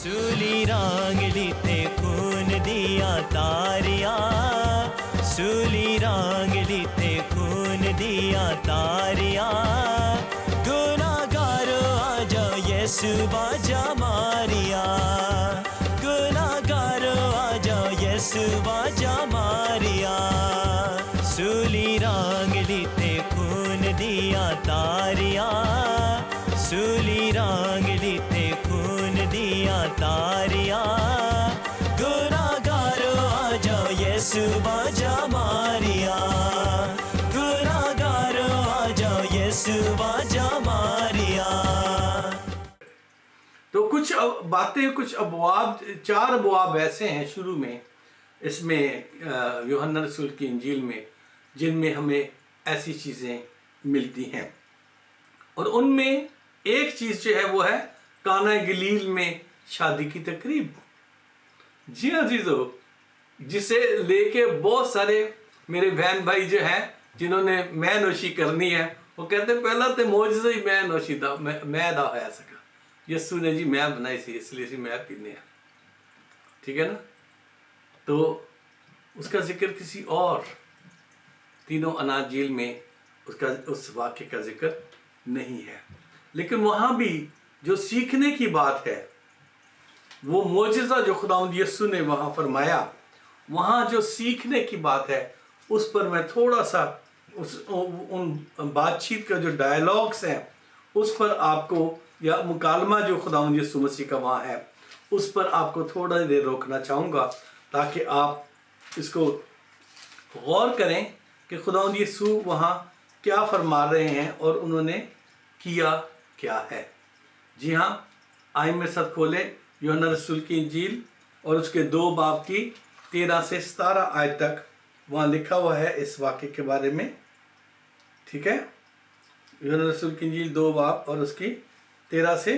सूली रांगली ते खून दिया तारिया, सूली रांगली ते खून दिया तारिया, गुनाहगारो आ जाओ यीशु बाजा मारिया, गुनाहगारो आ जाओ यीशु बाजा मारिया, सूली रांगली ते खून दिया तारिया, सूली रांगली ते खून दिया तारिया, गुनाहगारो आ जाओ यीशु बाजा मारिया, गुनाहगारो आ जाओ यीशु बाजा मारिया। तो कुछ बातें, कुछ अबवाब, 4 अबवाब ऐसे हैं शुरू में इसमें यूहन्ना रसूल की इंजील में, जिनमें हमें ऐसी चीज़ें मिलती हैं। और उनमें एक चीज़ जो है वो है काना गलील में शादी की तकरीब। जी हाँ अजीज़ों, जिसे लेके बहुत सारे मेरे बहन भाई जो हैं जिन्होंने मैं नोशी करनी है, वो कहते हैं पहला तो मौजज़ा ही मैं नोशी दा मैं दा होया सका, यस्सु ने जी मैं बनाई सी इसलिए सी मैं पीने हैं, ठीक है ना। तो उसका जिक्र किसी और तीनों अनाजील में उसका उस वाक्य का जिक्र नहीं है। लेकिन वहाँ भी जो सीखने की बात है, वो मोजिज़ा जो खुदावंद यीशु ने वहाँ फरमाया, वहाँ जो सीखने की बात है उस पर मैं थोड़ा सा उन बातचीत का जो डायलॉग्स हैं उस पर आपको, या मुकालमा जो खुदावंद यीशु मसीह का वहाँ है उस पर आपको थोड़ा देर रोकना चाहूँगा, ताकि आप इसको गौर करें कि खुदावंद यीशु वहाँ क्या फरमा रहे हैं और उन्होंने किया क्या है। जी हाँ, आइए मेरे साथ खोलें यूहन्ना रसूल की इंजील और उसके 2 बाब की 13 से 17 आयत तक। वहाँ लिखा हुआ है इस वाक्य के बारे में, ठीक है। यूहन्ना रसूल की इंजील 2 बाब और उसकी 13 से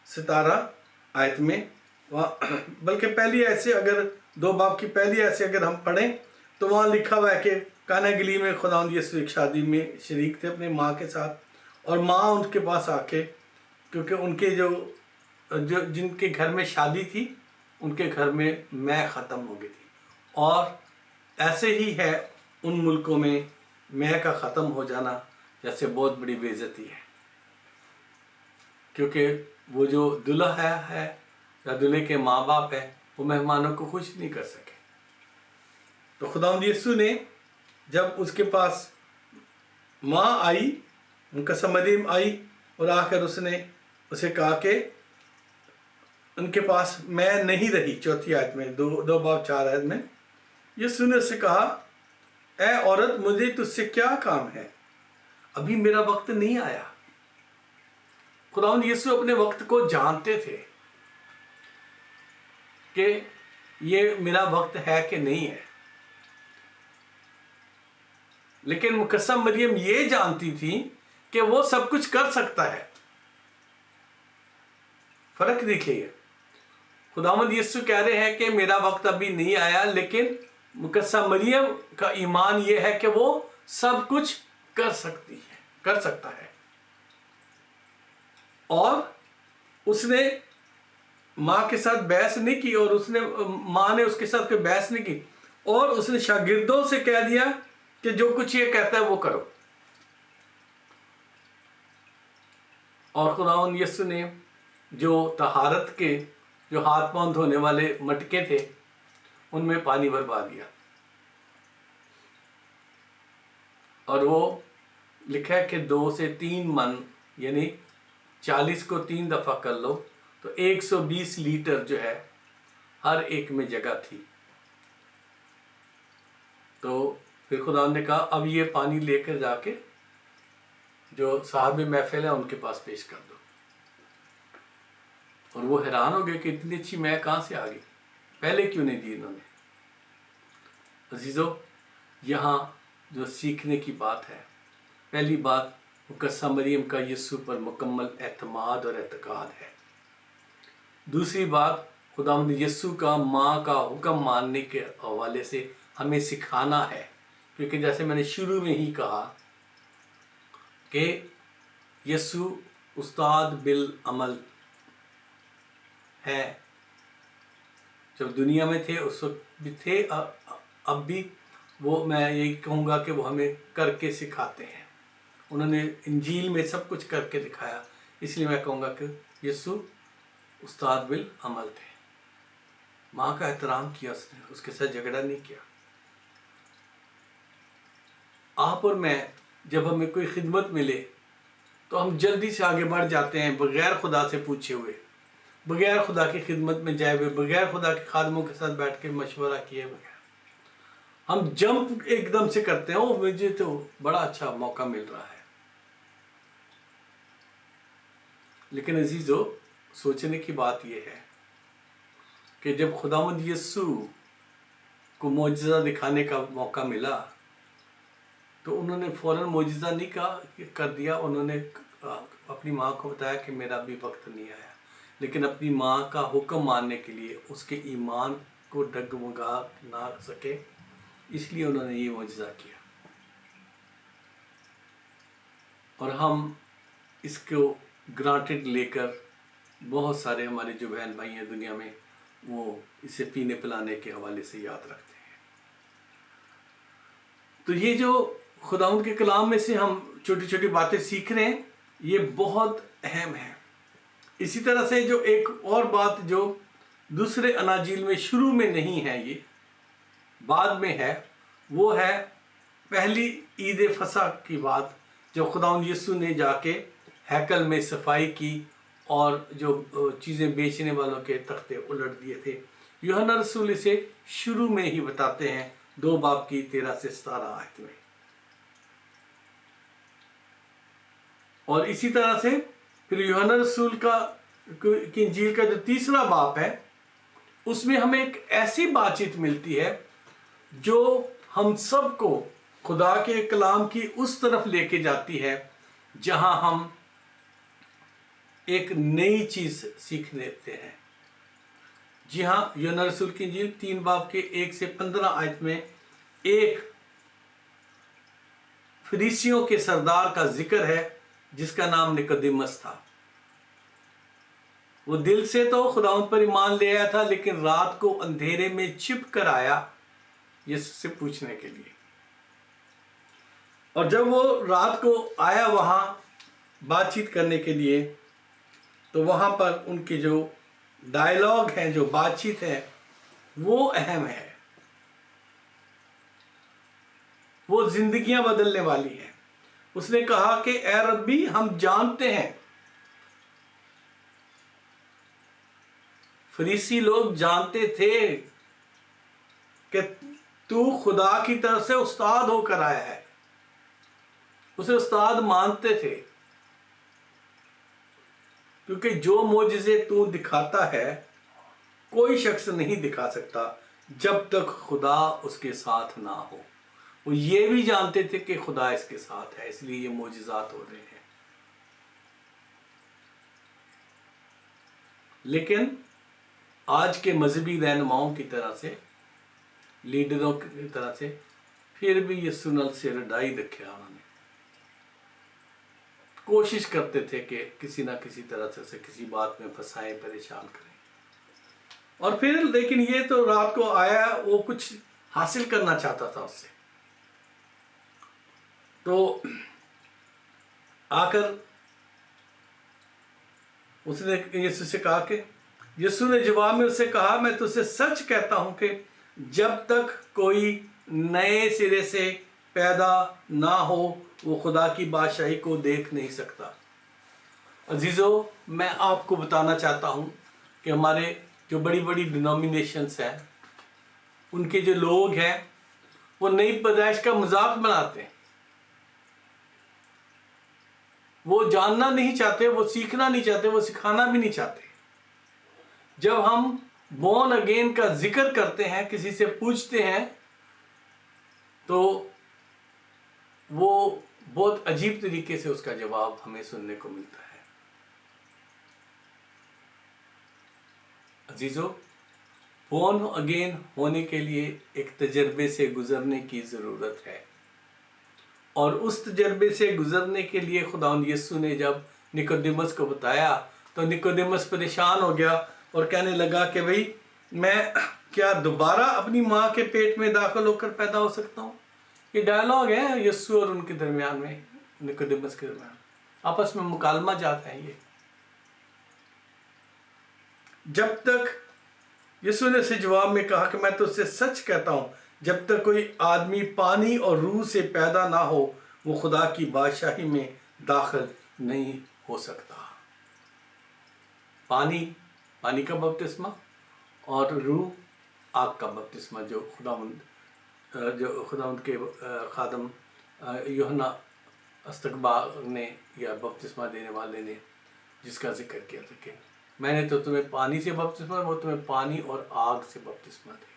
17 आयत में, वहाँ बल्कि पहली ऐसे अगर 2 बाब की पहली ऐसे अगर हम पढ़ें तो वहाँ लिखा हुआ है कि काना गलील में खुदावंद यीशु एक शादी में शरीक थे अपनी माँ के साथ, और माँ उनके पास आके, क्योंकि उनके जो जिनके घर में शादी थी उनके घर में मैं ख़त्म हो गई थी। और ऐसे ही है उन मुल्कों में मैं का ख़त्म हो जाना जैसे बहुत बड़ी बेइज्जती है, क्योंकि वो जो दुल्हा है या दूल्हे के माँ बाप है वो मेहमानों को खुश नहीं कर सके। तो खुदावंद यीशु ने जब उसके पास माँ आई, उनका मरियम आई, और आकर उसने उसे कहा कि उनके पास मैं नहीं रही, 4 आयत में, 2 बाब 4 आयत में यीशु ने उससे कहा, ऐ औरत मुझे तुझसे क्या काम है, अभी मेरा वक्त नहीं आया। खुदावंद यीशु अपने वक्त को जानते थे कि ये मेरा वक्त है कि नहीं है, लेकिन मुकस्सम मरियम ये जानती थी कि वो सब कुछ कर सकता है। फर्क देखिए, खुदावंद यीशु कह रहे हैं कि मेरा वक्त अभी नहीं आया, लेकिन मुकस्सम मरियम का ईमान ये है कि वो सब कुछ कर सकता है। और उसने माँ के साथ बहस नहीं की, और उसने माँ ने उसके साथ कोई बहस नहीं की, और उसने शागिर्दों से कह दिया कि जो कुछ ये कहता है वो करो। और खुदावंद यीशु ने जो तहारत के जो हाथ पांव धोने वाले मटके थे उनमें पानी भरवा दिया, और वो लिखा है कि 2 से 3 मन, यानी 40 को 3 दफ़ा कर लो तो 120 लीटर जो है हर एक में जगह थी। तो फिर खुदा ने कहा अब ये पानी लेकर जाके जो साहब महफिल है उनके पास पेश कर दो। और वो हैरान हो गए कि इतनी अच्छी मैं कहाँ से आ गई, पहले क्यों नहीं दी इन्होंने। अजीज़ों, यहाँ जो सीखने की बात है, पहली बात मुकस्सम मरियम का यीशु पर मुकम्मल एतमाद और एतकाद है। दूसरी बात, खुदावंद यीशु का माँ का हुक्म मानने के हवाले से हमें सिखाना है, क्योंकि जैसे मैंने शुरू में ही कहा कि यीशु उस्ताद बिल अमल है, जब दुनिया में थे उस वक्त भी थे, अब भी वो, मैं यही कहूँगा कि वो हमें करके सिखाते हैं। उन्होंने इंजील में सब कुछ करके दिखाया, इसलिए मैं कहूँगा कि यीशु उस्ताद बिल अमल थे। माँ का एहतराम किया उसने, उसके साथ झगड़ा नहीं किया। आप और मैं जब हमें कोई खिदमत मिले तो हम जल्दी से आगे बढ़ जाते हैं, बगैर खुदा से पूछे हुए, बगैर खुदा की खिदमत में जाए हुए, बगैर खुदा के खादमों के साथ बैठ के मशवरा किए बगैर हम जंप एकदम से करते हैं, ओ मुझे तो बड़ा अच्छा मौका मिल रहा है। लेकिन अजीजों, सोचने की बात यह है कि जब खुदावंद यीशु को मौजज़ा दिखाने का मौका मिला तो उन्होंने फ़ौरन मौजज़ा नहीं कर दिया। उन्होंने अपनी माँ को बताया कि मेरा अभी वक्त नहीं आया, लेकिन अपनी माँ का हुक्म मानने के लिए, उसके ईमान को डगमगा ना सके, इसलिए उन्होंने ये मौजज़ा किया। और हम इसको ग्रांटेड लेकर, बहुत सारे हमारे जो बहन भाई हैं दुनिया में, वो इसे पीने पिलाने के हवाले से याद रखते हैं। तो ये जो खुदावंद के कलाम में से हम छोटी छोटी बातें सीख रहे हैं, ये बहुत अहम है। इसी तरह से जो एक और बात जो दूसरे अनाजील में शुरू में नहीं है, ये बाद में है, वो है पहली ईद फसह की बात, जब खुदावंद यीशु ने जाके हैकल में सफाई की और जो चीज़ें बेचने वालों के तख्ते उलट दिए थे। यूहन्ना रसूल इसे शुरू में ही बताते हैं, 2 बाब की 13 से 17 आयत में। और इसी तरह से फिर यूहन्ना रसूल की इंजील का जो 3रा बाब है, उसमें हमें एक ऐसी बातचीत मिलती है जो हम सबको खुदा के कलाम की उस तरफ लेके जाती है जहां हम एक नई चीज सीख लेते हैं। जी हाँ, यूहन्ना रसूल की इंजील 3 बाब के 1 से 15 आयत में एक फरीसियों के सरदार का जिक्र है जिसका नाम निकोदेमस था। वो दिल से तो खुदावंद पर ईमान ले आया था, लेकिन रात को अंधेरे में छिप कर आया यीशु से पूछने के लिए। और जब वो रात को आया वहां बातचीत करने के लिए, तो वहां पर उनके जो डायलॉग है, जो बातचीत है, वो अहम है, वो जिंदगियां बदलने वाली है। उसने कहा कि ए रब्बी, हम जानते हैं, फरीसी लोग जानते थे कि तू खुदा की तरफ से उस्ताद होकर आया है, उसे उस्ताद मानते थे, क्योंकि जो मोजिज़े तू दिखाता है कोई शख्स नहीं दिखा सकता जब तक खुदा उसके साथ ना हो। वो ये भी जानते थे कि खुदा इसके साथ है, इसलिए ये मोजिज़ात हो रहे हैं। लेकिन आज के मजहबी रहनुमाओं की तरह से, लीडरों की तरह से, फिर भी यीशु नाल सिर ढाई रखा। उन्होंने कोशिश करते थे कि किसी ना किसी तरह से उसे किसी बात में फंसाएं, परेशान करें। और फिर लेकिन ये तो रात को आया, वो कुछ हासिल करना चाहता था उससे। तो आकर उसने यीशु से कहा कि, यीशु ने जवाब में उससे कहा, मैं तुझसे सच कहता हूं कि जब तक कोई नए सिरे से पैदा ना हो वो खुदा की बादशाही को देख नहीं सकता। अजीज़ों, मैं आपको बताना चाहता हूं कि हमारे जो बड़ी बड़ी डिनोमिनेशंस हैं, उनके जो लोग हैं, वो नई पैदाइश का मजाक बनाते हैं। वो जानना नहीं चाहते, वो सीखना नहीं चाहते, वो सिखाना भी नहीं चाहते। जब हम बोर्न अगेन का जिक्र करते हैं, किसी से पूछते हैं, तो वो बहुत अजीब तरीके से उसका जवाब हमें सुनने को मिलता है। अजीजों, बोर्न अगेन होने के लिए एक तजर्बे से गुजरने की ज़रूरत है, और उस तजर्बे से गुजरने के लिए खुदावंद यीशु ने जब निकोदेमस को बताया, तो निकोदेमस परेशान हो गया और कहने लगा कि भाई मैं क्या दोबारा अपनी माँ के पेट में दाखिल होकर पैदा हो सकता हूँ? ये डायलॉग है यीशु और उनके दरमियान में, निकोदेमस के दरमियान आपस में मुकालमा जाता है ये। जब तक यीशु ने से जवाब में कहा कि मैं तुझसे सच कहता हूँ, जब तक कोई आदमी पानी और रूह से पैदा ना हो वो खुदा की बादशाही में दाखिल नहीं हो सकता। पानी का बपतिस्मा और रूह आग का बपतिस्मा जो खुदावंद के खादम यूहन्ना अस्तकबा ने या बपतिस्मा देने वाले ने जिसका जिक्र किया था कि मैंने तो तुम्हें पानी से बपतिस्मा, वो तुम्हें पानी और आग से बपतिस्मा देगा।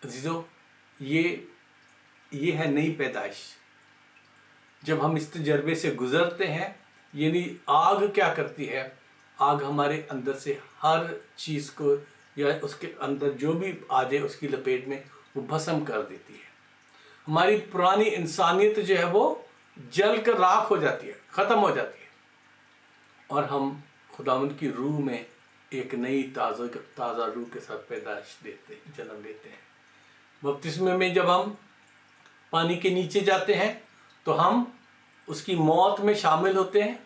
अजीजों, ये है नई पैदाइश। जब हम इस तजर्बे से गुजरते हैं, यानी आग क्या करती है, आग हमारे अंदर से हर चीज़ को या उसके अंदर जो भी आ जाए उसकी लपेट में वो भस्म कर देती है। हमारी पुरानी इंसानियत जो है वो जल कर राख हो जाती है, ख़त्म हो जाती है, और हम खुदावंद की रूह में एक नई ताज़ा रूह के साथ पैदाइश जन्म लेते हैं। बपतिस्मे में जब हम पानी के नीचे जाते हैं तो हम उसकी मौत में शामिल होते हैं,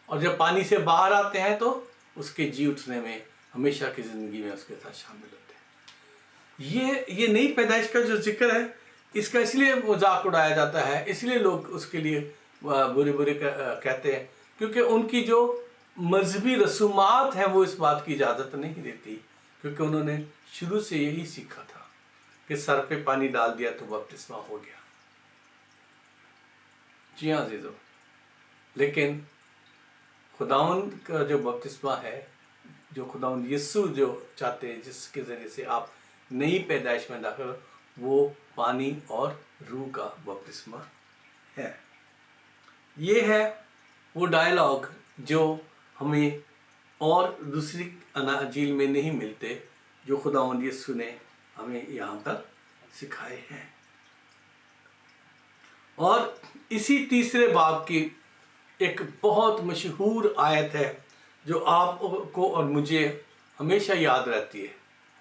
और जब पानी से बाहर आते हैं तो उसके जी उठने में, हमेशा की ज़िंदगी में उसके साथ शामिल होते हैं। ये नई पैदाइश का जो जिक्र है, इसका इसलिए मजाक उड़ाया जाता है, इसलिए लोग उसके लिए बुरे कहते हैं, क्योंकि उनकी जो मजहबी रसूमात हैं वो इस बात की इजाज़त नहीं देती, क्योंकि उन्होंने शुरू से यही सीखा था कि सर पे पानी डाल दिया तो बपतिस्मा हो गया। जी हाँ अज़ीज़ों, लेकिन खुदावंद का जो बपतिस्मा है, जो खुदावंद यीशु जो चाहते हैं जिसके ज़रिए से आप नई पैदाइश में दाखिल हो, वो पानी और रूह का बपतिस्मा है। ये है वो डायलॉग जो हमें और दूसरी अनाजील में नहीं मिलते, जो खुदावंद यीशु ने हमें यहाँ पर सिखाए हैं। और इसी तीसरे बाब की एक बहुत मशहूर आयत है जो आपको और मुझे हमेशा याद रहती है।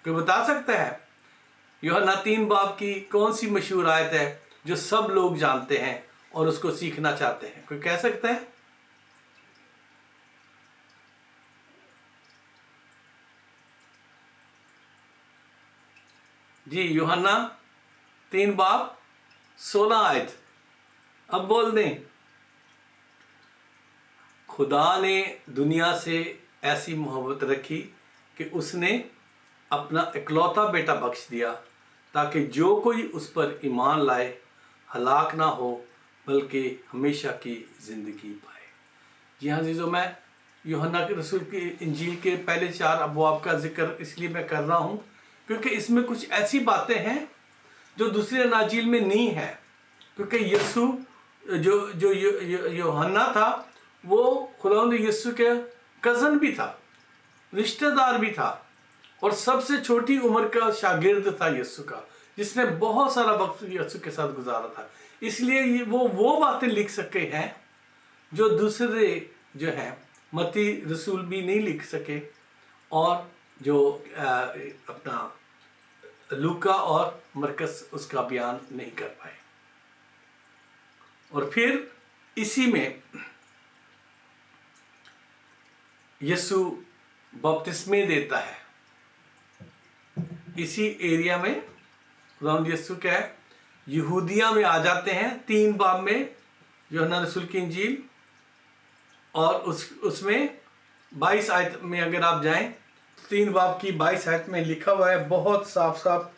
कोई बता सकता है यूहन्ना 3 बाब की कौन सी मशहूर आयत है जो सब लोग जानते हैं और उसको सीखना चाहते हैं? कोई कह सकता है? जी, यूहन्ना 3 बाब 16 आयत, अब बोल दें। खुदा ने दुनिया से ऐसी मोहब्बत रखी कि उसने अपना इकलौता बेटा बख्श दिया, ताकि जो कोई उस पर ईमान लाए हलाक ना हो बल्कि हमेशा की ज़िंदगी पाए। जी हाँ अज़ीज़ों, मैं यूहन्ना के रसूल की इंजील के पहले 4 अबवाब का जिक्र इसलिए मैं कर रहा हूँ क्योंकि इसमें कुछ ऐसी बातें हैं जो दूसरे अनाजील में नहीं है, क्योंकि यीशु जो यूहन्ना था वो खुदावंद यीशु के कज़न भी था, रिश्तेदार भी था, और सबसे छोटी उम्र का शागिर्द था यीशु का, जिसने बहुत सारा वक्त यीशु के साथ गुजारा था। इसलिए वो बातें लिख सके हैं जो दूसरे जो हैं मत्ती रसूल भी नहीं लिख सके, और जो अपना लूका और मरकस उसका बयान नहीं कर पाए। और फिर इसी में यीशु बपतिस्मे देता है। इसी एरिया में खुदावंद यीशु क्या है, यहूदिया में आ जाते हैं 3 बाब में यूहन्ना रसूल की इंजील, और उसमें 22 आयत में अगर आप जाएं, 3 बाब की 22 आयत में लिखा हुआ है, बहुत साफ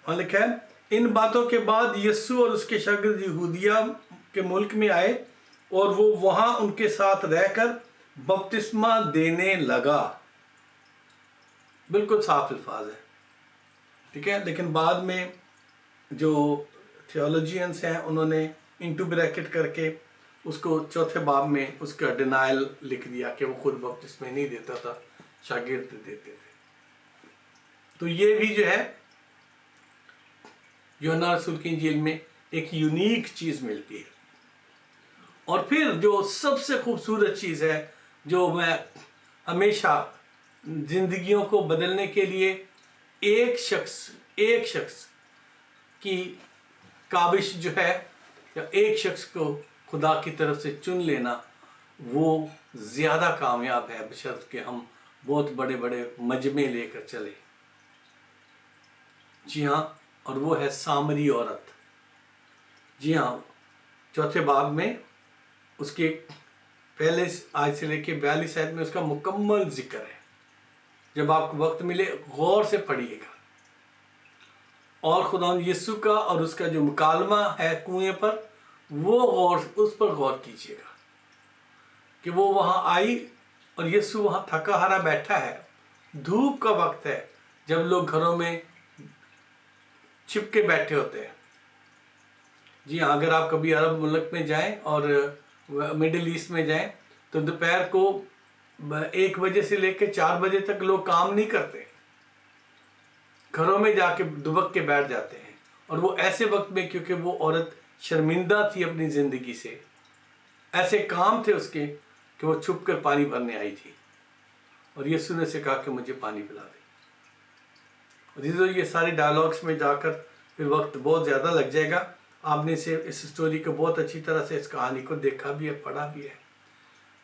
लिखा है, इन बातों के बाद यीशु और उसके शागिर्द यहूदिया के मुल्क में आए और वो वहाँ उनके साथ रहकर बपतिस्मा देने लगा। बिल्कुल साफ अल्फाज है, ठीक है। लेकिन बाद में जो थियोलॉजियंस हैं उन्होंने इंटू ब्रैकेट करके उसको 4 बाब में उसका डिनाइल लिख दिया कि वो खुद बपतिस्मा नहीं देता था, शागिर्द देते थे। तो ये भी जो है यूहन्ना रसूल की इंजील में एक यूनिक चीज़ मिलती है। और फिर जो सबसे खूबसूरत चीज़ है जो मैं हमेशा जिंदगियों को बदलने के लिए एक शख्स की काबिश जो है, या एक शख्स को खुदा की तरफ से चुन लेना, वो ज़्यादा कामयाब है, बशर्ते हम बहुत बड़े बड़े मजमे लेकर चले। जी हाँ, और वो है सामरी औरत। जी हाँ, चौथे बाब में उसके पहले आयत से लेके 42 आयत में उसका मुकम्मल जिक्र है। जब आपको वक्त मिले गौर से पढ़िएगा। और खुदा यीशु का और उसका जो मुकालमा है कुएं पर, वो उस पर गौर कीजिएगा कि वो वहाँ आई और यीशु वहाँ थका हारा बैठा है। धूप का वक्त है जब लोग घरों में छिप के बैठे होते हैं। जी हाँ, अगर आप कभी अरब मुल्क में जाएं और मिडिल ईस्ट में जाएं तो दोपहर को 1 बजे से लेकर 4 बजे तक लोग काम नहीं करते, घरों में जाके दुबक के बैठ जाते हैं। और वो ऐसे वक्त में, क्योंकि वो औरत शर्मिंदा थी अपनी ज़िंदगी से, ऐसे काम थे उसके कि वो छुप कर पानी भरने आई थी और यीशु ने से कहा कि मुझे पानी पिला दे। ये सारे डायलॉग्स में जाकर फिर वक्त बहुत ज़्यादा लग जाएगा। आपने से इस स्टोरी को बहुत अच्छी तरह से, इस कहानी को देखा भी है, पढ़ा भी है,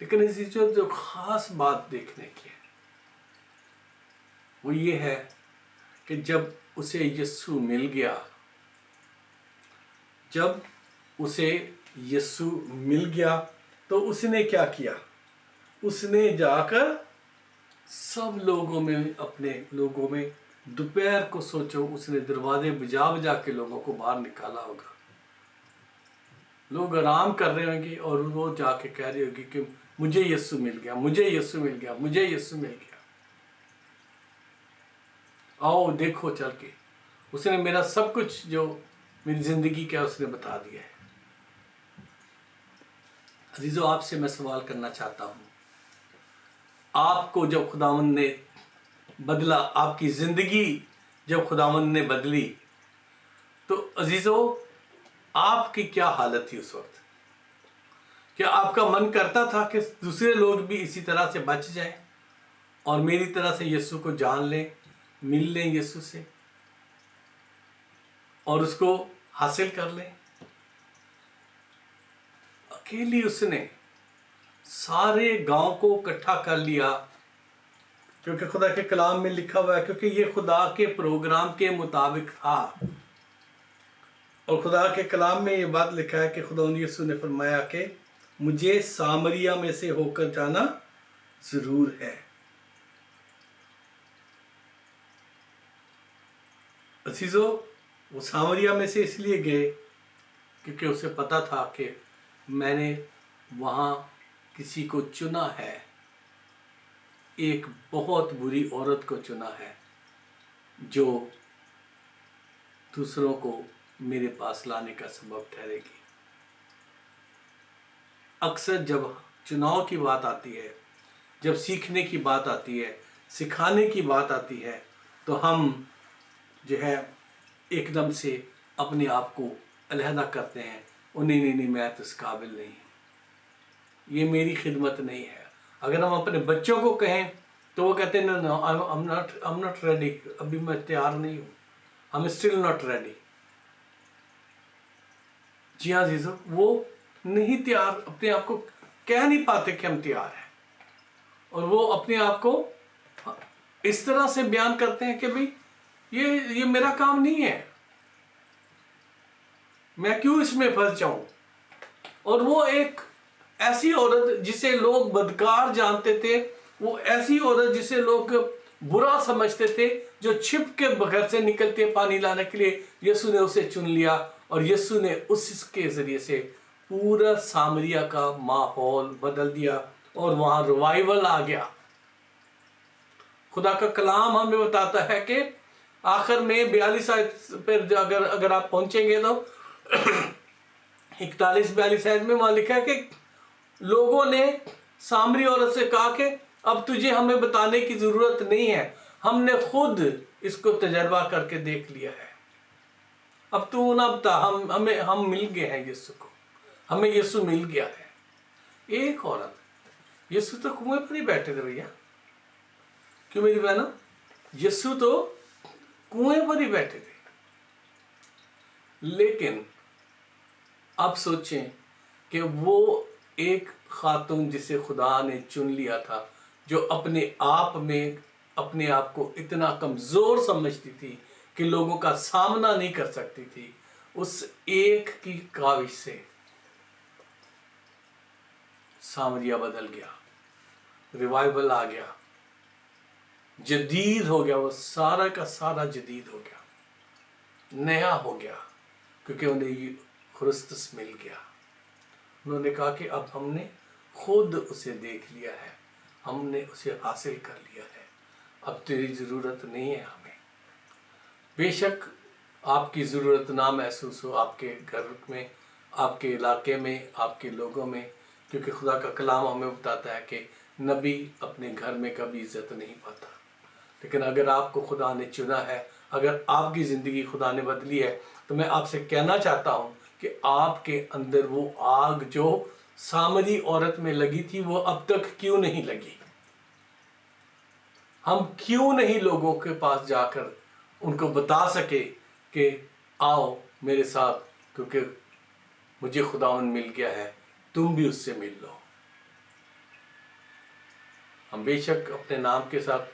लेकिन इस जो ख़ास बात देखने की है वो ये है कि जब उसे यीशु मिल गया, जब उसे यीशु मिल गया तो उसने क्या किया? उसने जाकर सब लोगों में, अपने लोगों में, दोपहर को सोचो, उसने दरवाजे बजा बजा के लोगों को बाहर निकाला होगा। लोग आराम कर रहे होंगे और वो जाके कह रही होगी कि मुझे यीशु मिल गया, मुझे यीशु मिल गया, मुझे यीशु मिल गया। आओ देखो चल के, उसने मेरा सब कुछ जो मेरी ज़िंदगी का उसने बता दिया है। अजीज़ों, आपसे मैं सवाल करना चाहता हूँ, आपको जब खुदावंद ने बदला, आपकी ज़िंदगी जब खुदावंद ने बदली, तो अजीज़ों आपकी क्या हालत थी उस वक्त? क्या आपका मन करता था कि दूसरे लोग भी इसी तरह से बच जाएं और मेरी तरह से यीशु को जान लें, मिल लें यीशु से और उसको हासिल कर लें? अकेली उसने सारे गांव को इकट्ठा कर लिया, क्योंकि खुदा के कलाम में लिखा हुआ है, क्योंकि ये खुदा के प्रोग्राम के मुताबिक था। और खुदा के कलाम में ये बात लिखा है कि खुदा यीशु ने फरमाया कि मुझे सामरिया में से होकर जाना जरूर है। अजीजों, वो सामरिया में से इसलिए गए क्योंकि उसे पता था कि मैंने वहाँ किसी को चुना है, एक बहुत बुरी औरत को चुना है जो दूसरों को मेरे पास लाने का सबब ठहरेगी। अक्सर जब चुनाव की बात आती है, जब सीखने की बात आती है, सिखाने की बात आती है, तो हम जो है एकदम से अपने आप को अलहदा करते हैं, ओ नहीं, मैं तो इस काबिल नहीं हूँ, ये मेरी खिदमत नहीं है। अगर हम अपने बच्चों को कहें तो वो कहते हैं no, I am not ready, अभी मैं तैयार नहीं हूँ, I am still not ready. जी हाँ जीजो, वो नहीं तैयार, अपने आप को कह नहीं पाते कि हम तैयार हैं, और वो अपने आप को इस तरह से बयान करते हैं कि भाई ये मेरा काम नहीं है, मैं क्यों इसमें फंस जाऊं। और वो एक ऐसी औरत जिसे लोग बदकार जानते थे, वो ऐसी औरत जिसे लोग बुरा समझते थे, जो छिप के घर से निकलते पानी लाने के लिए, यीशु ने उसे चुन लिया और यीशु ने उसके ज़रिए से पूरा सामरिया का माहौल बदल दिया और वहाँ रिवाइवल आ गया। खुदा का कलाम हमें बताता है कि आखिर में 42 आयत पर अगर आप पहुँचेंगे तो 41-42 आयत में वहाँ लिखा है कि लोगों ने सामरी औरत से कहा कि अब तुझे हमें बताने की ज़रूरत नहीं है, हमने खुद इसको तजर्बा करके देख लिया है, अब तू ना बता, हम मिल गए हैं यीशु को, हमें यीशु मिल गया है। एक औरत, यीशु तो कुएं पर ही बैठे थे भैया, क्यों मेरी बहनों, यीशु तो कुएं पर ही बैठे थे, लेकिन अब सोचें कि वो एक खातून जिसे खुदा ने चुन लिया था, जो अपने आप में अपने आप को इतना कमज़ोर समझती थी कि लोगों का सामना नहीं कर सकती थी, उस एक की काविश से सामरिया बदल गया, रिवाइवल आ गया, जदीद हो गया, वो सारा का सारा जदीद हो गया, नया हो गया, क्योंकि उन्हें ख्रिस्तुस मिल गया। उन्होंने कहा कि अब हमने खुद उसे देख लिया है, हमने उसे हासिल कर लिया है, अब तेरी ज़रूरत नहीं है हमें। बेशक आपकी ज़रूरत ना महसूस हो आपके घर में, आपके इलाके में, आपके लोगों में, क्योंकि खुदा का कलाम हमें बताता है कि नबी अपने घर में कभी इज़्ज़त नहीं पाता। लेकिन अगर आपको खुदा ने चुना है, अगर आपकी ज़िंदगी खुदा ने बदली है, तो मैं आपसे कहना चाहता हूँ कि आपके अंदर वो आग जो सामरी औरत में लगी थी, वो अब तक क्यों नहीं लगी? हम क्यों नहीं लोगों के पास जाकर उनको बता सके कि आओ मेरे साथ, क्योंकि मुझे खुदावन मिल गया है, तुम भी उससे मिल लो। हम बेशक अपने नाम के साथ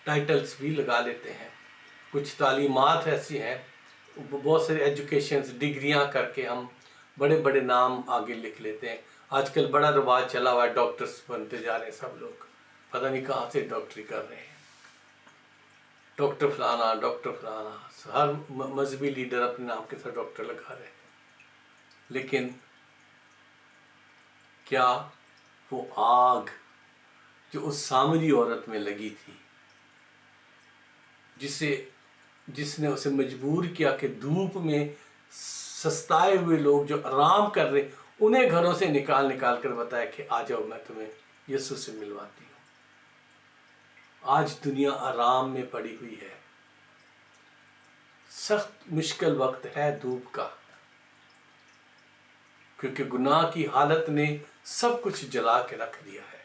टाइटल्स भी लगा लेते हैं, कुछ तालीमात ऐसी हैं, बहुत सारी एजुकेशंस डिग्रियां करके हम बड़े बड़े नाम आगे लिख लेते हैं। आजकल बड़ा रिवाज चला हुआ है, डॉक्टर्स बनते जा रहे हैं सब लोग, पता नहीं कहाँ से डॉक्टरी कर रहे हैं, डॉक्टर फलाना, डॉक्टर फलाना, हर मजहबी लीडर अपने नाम के साथ डॉक्टर लगा रहे हैं। लेकिन क्या वो आग जो उस सामरी औरत में लगी थी, जिसने उसे मजबूर किया कि धूप में सस्ताए हुए लोग जो आराम कर रहे, उन्हें घरों से निकाल कर बताया कि आ जाओ, मैं तुम्हें यीशु से मिलवाती हूँ। आज दुनिया आराम में पड़ी हुई है, सख्त मुश्किल वक्त है धूप का, क्योंकि गुनाह की हालत ने सब कुछ जला के रख दिया है।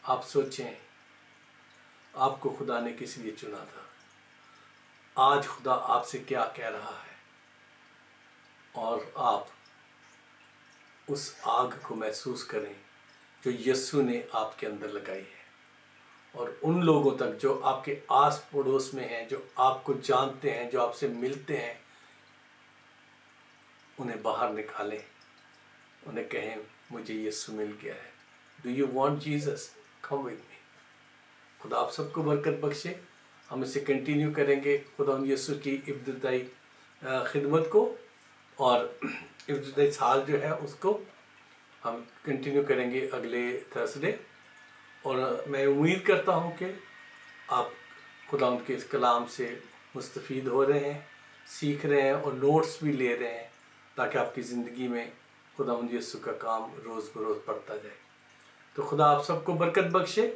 आप सोचें, आपको खुदा ने किस लिए चुना था? आज खुदा आपसे क्या कह रहा है, और आप उस आग को महसूस करें जो यीशु ने आपके अंदर लगाई है, और उन लोगों तक जो आपके आस पड़ोस में हैं, जो आपको जानते हैं, जो आपसे मिलते हैं, उन्हें बाहर निकालें, उन्हें कहें मुझे यीशु मिल गया है। Do you want Jesus? Come with me. खुदा आप सबको बरकत बख्शे। हम इसे कंटिन्यू करेंगे खुदा यीशु की इब्तिदाई खिदमत को, और इब्तिदाई साल जो है उसको हम कंटिन्यू करेंगे अगले थर्सडे। और मैं उम्मीद करता हूँ कि आप खुदा उनके इस कलाम से मुस्तफ़ीद हो रहे हैं, सीख रहे हैं और नोट्स भी ले रहे हैं, ताकि आपकी ज़िंदगी में खुदा यीशु का काम रोज़ बरोज़ बढ़ता जाए। तो खुदा आप सबको बरकत बख्शे।